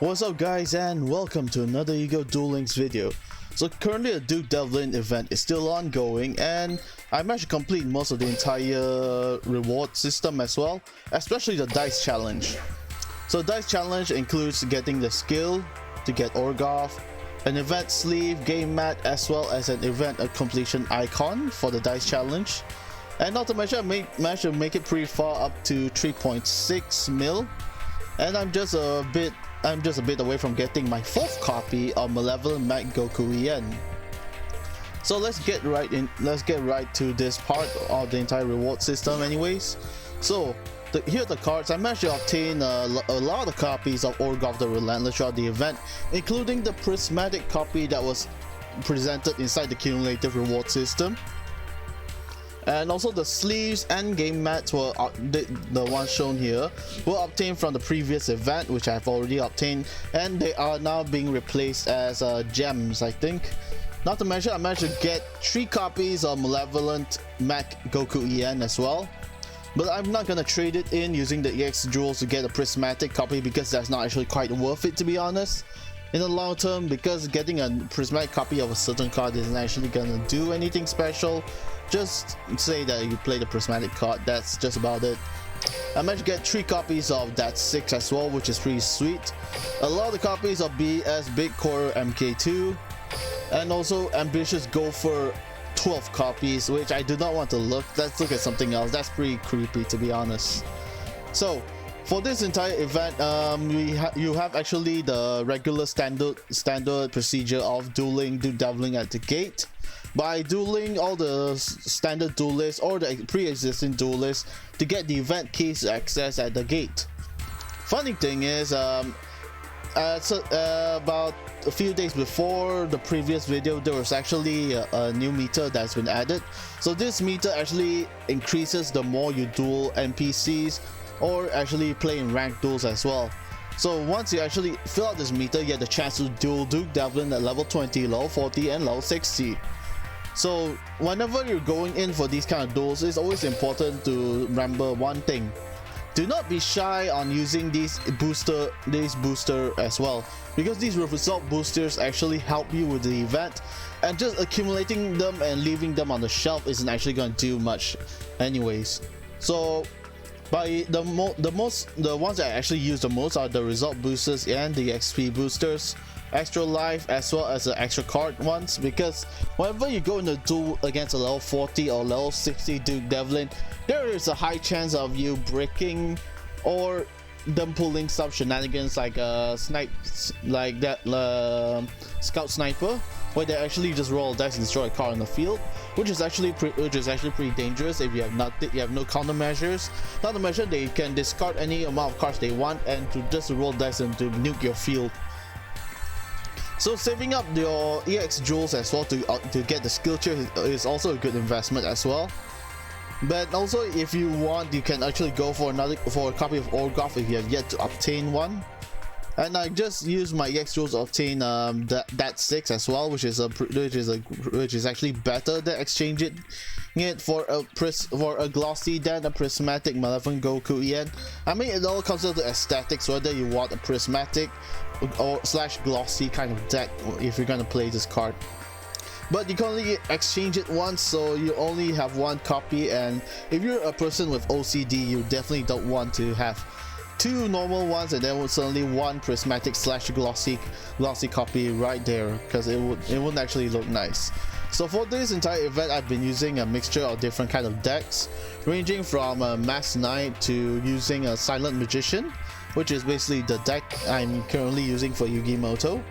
What's up guys, and welcome to another YuGiOh Duel Links video. So currently the Duke Devlin event is still ongoing, and I managed to complete most of the entire reward system as well, especially the dice challenge. So the dice challenge includes getting the skill to get Orgoth, an event sleeve, game mat, as well as an event completion icon for the dice challenge. And not to mention, I managed to make it pretty far, up to 3.6 mil, and I'm just a bit away from getting my 4th copy of Malevolent Mac Goku EN. So let's get right to this part of the entire reward system anyways. So here are the cards. I managed to obtain a lot of copies of Orgoth the Relentless throughout the event, including the prismatic copy that was presented inside the cumulative reward system. And also the sleeves and game mats were the ones shown here were obtained from the previous event, which I've already obtained, and they are now being replaced as gems, I think. Not to mention, I managed to get 3 copies of Malevolent Mac Goku EN as well, but I'm not gonna trade it in using the EX jewels to get a prismatic copy, because that's not actually quite worth it, to be honest, in the long term, because getting a prismatic copy of a certain card isn't actually gonna do anything special. Just say that you play the prismatic card, that's just about it. I managed to get 3 copies of that 6 as well, which is pretty sweet. A lot of the copies of BS Big Core MK2, and also Ambitious Gopher 12 copies, which I do not want to look. Let's look at something else. That's pretty creepy, to be honest. So for this entire event, you have actually the regular standard procedure of dueling Duke Devlin at the gate. By dueling all the standard duelists or the pre-existing duelists to get the event keys to access at the gate. Funny thing is, about a few days before the previous video, there was actually a new meter that's been added. So this meter actually increases the more you duel NPCs or actually play in ranked duels as well. So once you actually fill out this meter, you get the chance to duel Duke Devlin at level 20, level 40, and level 60. So whenever you're going in for these kind of duels, it's always important to remember one thing: do not be shy on using these booster as well, because these result boosters actually help you with the event, and just accumulating them and leaving them on the shelf isn't actually going to do much anyways. So by the ones that I actually use the most are the result boosters and the XP boosters, extra life, as well as the extra card ones, because whenever you go in a duel against a level 40 or level 60 Duke Devlin, there is a high chance of you breaking or them pulling some shenanigans like scout sniper, where they actually just roll dice and destroy a card on the field, which is actually pretty dangerous if you have no countermeasures. Not to mention, they can discard any amount of cards they want and to just roll dice and to nuke your field. So saving up your EX jewels as well to get the skill tree is also a good investment as well. But also, if you want, you can actually go for a copy of Orgoth if you have yet to obtain one. And I just used my EX jewels to obtain that 6 as well, which is actually better than exchanging it for a glossy than a prismatic Malevolent Goku EN. I mean, it all comes down to aesthetics, whether you want a prismatic or / glossy kind of deck if you're gonna play this card. But you can only exchange it once, so you only have 1 copy, and if you're a person with OCD, you definitely don't want to have 2 normal ones and then suddenly 1 prismatic / glossy copy right there, because it wouldn't actually look nice. So for this entire event, I've been using a mixture of different kind of decks, ranging from Mass Knight to using a Silent Magician, which is basically the deck I'm currently using for Yugimoto.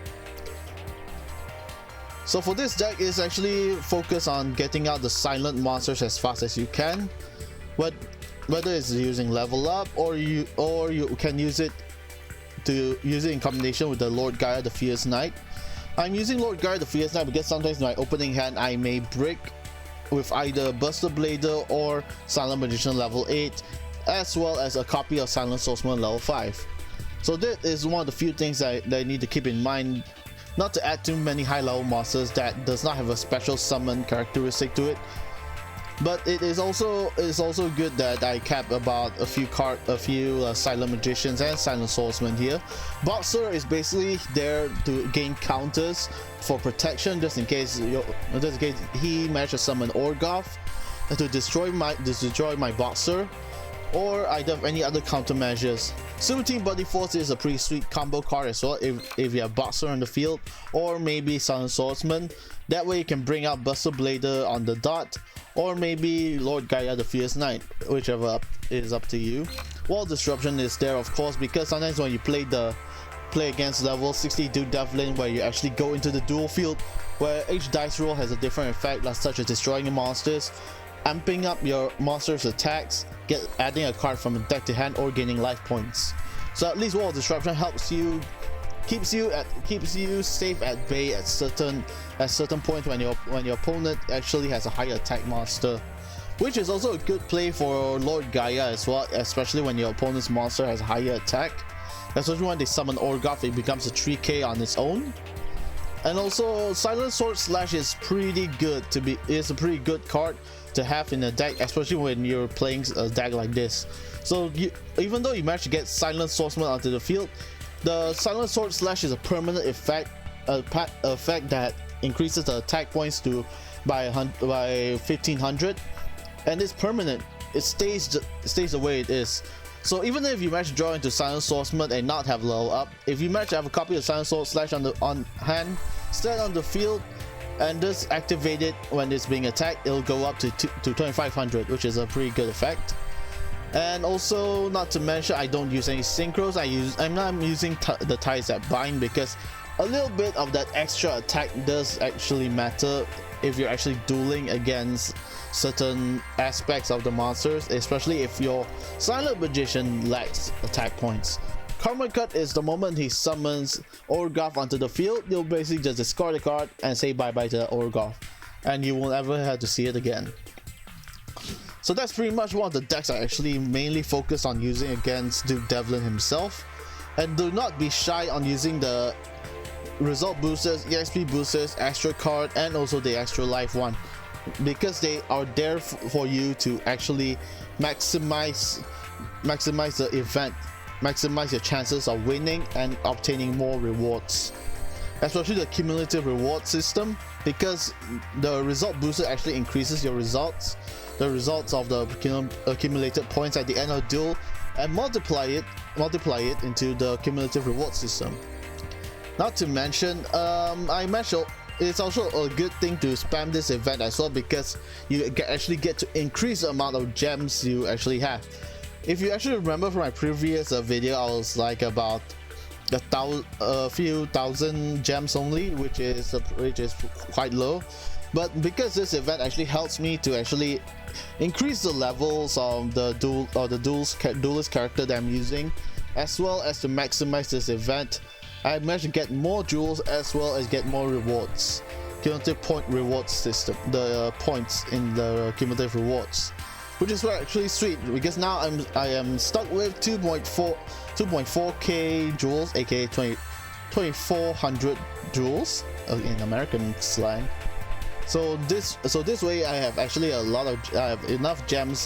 So for this deck, it's actually focused on getting out the silent monsters as fast as you can, whether it's using level up or you can use it in combination with the Lord Gaia the Fierce Knight. I'm using Lord Gaia the Fierce Knight because sometimes in my opening hand I may break with either Buster Blader or Silent Magician level 8, as well as a copy of Silent Swordsman level 5. So that is one of the few things that I need to keep in mind, not to add too many high level monsters that does not have a special summon characteristic to it. But it is also good that I kept about a few silent magicians and silent swordsmen here. Boxer is basically there to gain counters for protection, just in case he managed to summon Orgoth to destroy my Boxer, or I have any other countermeasures. Super Team Body Force is a pretty sweet combo card as well if you have Boxer on the field, or maybe Silent Swordsman. That way you can bring out Buster Blader on the dot, or maybe Lord Gaia the Fierce Knight, whichever is up to you. Wall Disruption is there, of course, because sometimes when you play against level 60 Duke Devlin, where you actually go into the duel field, where each dice roll has a different effect, such as destroying your monsters, amping up your monster's attacks, adding a card from the deck to hand, or gaining life points. So at least Wall Disruption helps you, keeps you safe at bay at certain points when your opponent actually has a higher attack monster, which is also a good play for Lord Gaia as well, especially when your opponent's monster has higher attack. Especially when they summon Orgoth, it becomes a 3k on its own. And also Silent Sword Slash is pretty good it's a pretty good card to have in a deck, especially when you're playing a deck like this. So even though you manage to get Silent Swordsman onto the field, the Silent Sword Slash is a permanent effect, that increases the attack points by 1500, and it's permanent. It stays the way it is. So even if you manage to draw into Silent Swordsman and not have level up, if you manage to have a copy of Silent Sword Slash on hand, stand on the field, and just activate it when it's being attacked, it'll go up to 2500, which is a pretty good effect. And also, not to mention, I don't use any synchros. I'm not using the ties that bind, because a little bit of that extra attack does actually matter if you're actually dueling against certain aspects of the monsters, especially if your Silent Magician lacks attack points. Karma Cut is the moment he summons Orgoth onto the field, you'll basically just discard the card and say bye bye to Orgoth, and you won't ever have to see it again. So that's pretty much one of the decks I actually mainly focus on using against Duke Devlin himself. And do not be shy on using the result boosters, EXP boosters, extra card, and also the extra life one, because they are there for you to actually maximize the event, maximize your chances of winning and obtaining more rewards, especially the cumulative reward system, because the result booster actually increases your results, the results of the accumulated points at the end of the duel, and multiply it into the cumulative reward system. Not to mention, I mentioned it's also a good thing to spam this event as well, because you actually get to increase the amount of gems you actually have. If you actually remember from my previous video, I was like about a few thousand gems only, which is quite low. But because this event actually helps me to actually increase the levels of the duelist character that I'm using, as well as to maximize this event, I managed to get more jewels as well as get more rewards. Cumulative point reward system, the points in the cumulative rewards, which is actually sweet, because now I am stuck with 2.4k jewels, aka 2400 jewels in American slang. So this way I have actually I have enough gems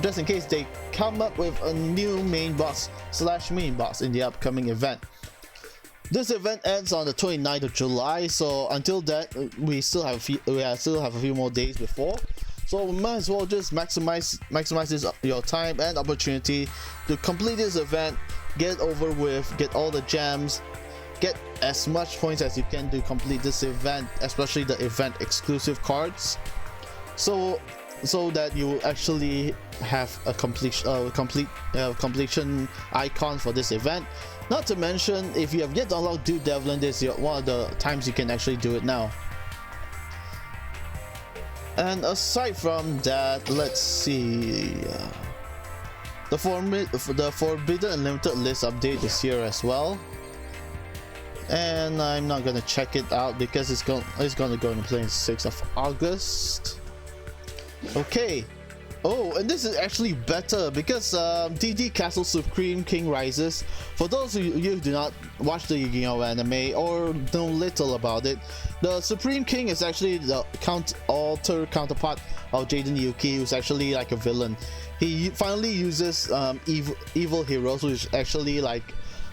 just in case they come up with a new main boss / mini boss in the upcoming event. This event ends on the 29th of July, so until that we still have a few more days before. So we might as well just maximize your time and opportunity to complete this event, get it over with, get all the gems, get as much points as you can to complete this event, especially the event exclusive cards, so that you actually have a completion icon for this event. Not to mention, if you have yet to unlock Duke Devlin, this is one of the times you can actually do it now. And aside from that, let's see, the Forbidden Unlimited list update is here as well, and I'm not gonna check it out because it's gonna go into play on 6th of August. Okay, Oh, and this is actually better because DD Castle Supreme King Rises. For those of you who do not watch the Yu-Gi-Oh anime or know little about it, the Supreme King is actually the alter counterpart of Jaden Yuki, who's actually like a villain. He finally uses evil heroes, which is actually like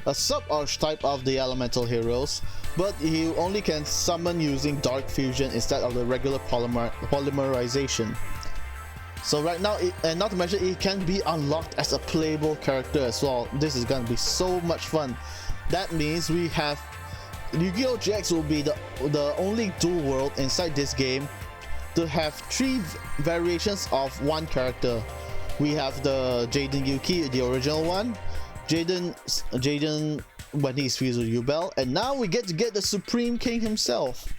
a sub-archetype of the elemental heroes, but he only can summon using dark fusion instead of the regular polymerization. So right now, and not to mention, it can be unlocked as a playable character as well. This is gonna be so much fun. That means we have YuGiOh GX will be the only dual world inside this game to have 3 variations of one character. We have the Jaden Yuki, the original one, Jaden when he's fused with Yubel, and now we get to get the Supreme King himself.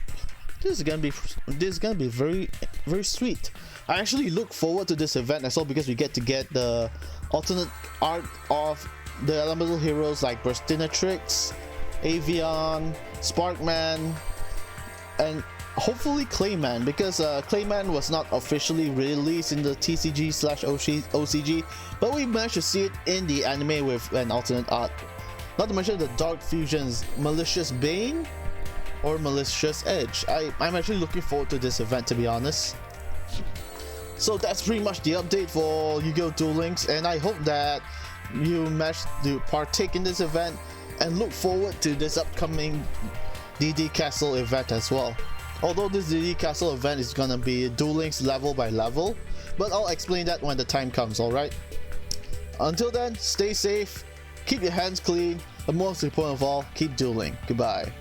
This is gonna be very, very sweet. I actually look forward to this event as well because we get to get the alternate art of the elemental heroes like Burstinatrix, Avian, Sparkman, and hopefully Clayman, because Clayman was not officially released in the TCG/OCG, but we managed to see it in the anime with an alternate art. Not to mention the Dark Fusions, Malicious Bane or Malicious Edge. I'm actually looking forward to this event, to be honest. So that's pretty much the update for YuGiOh Duel Links, and I hope that you managed to partake in this event and look forward to this upcoming DD Castle event as well. Although this DD Castle event is gonna be Duel Links level by level, but I'll explain that when the time comes, alright? Until then, stay safe, keep your hands clean, but most important of all, keep dueling. Goodbye.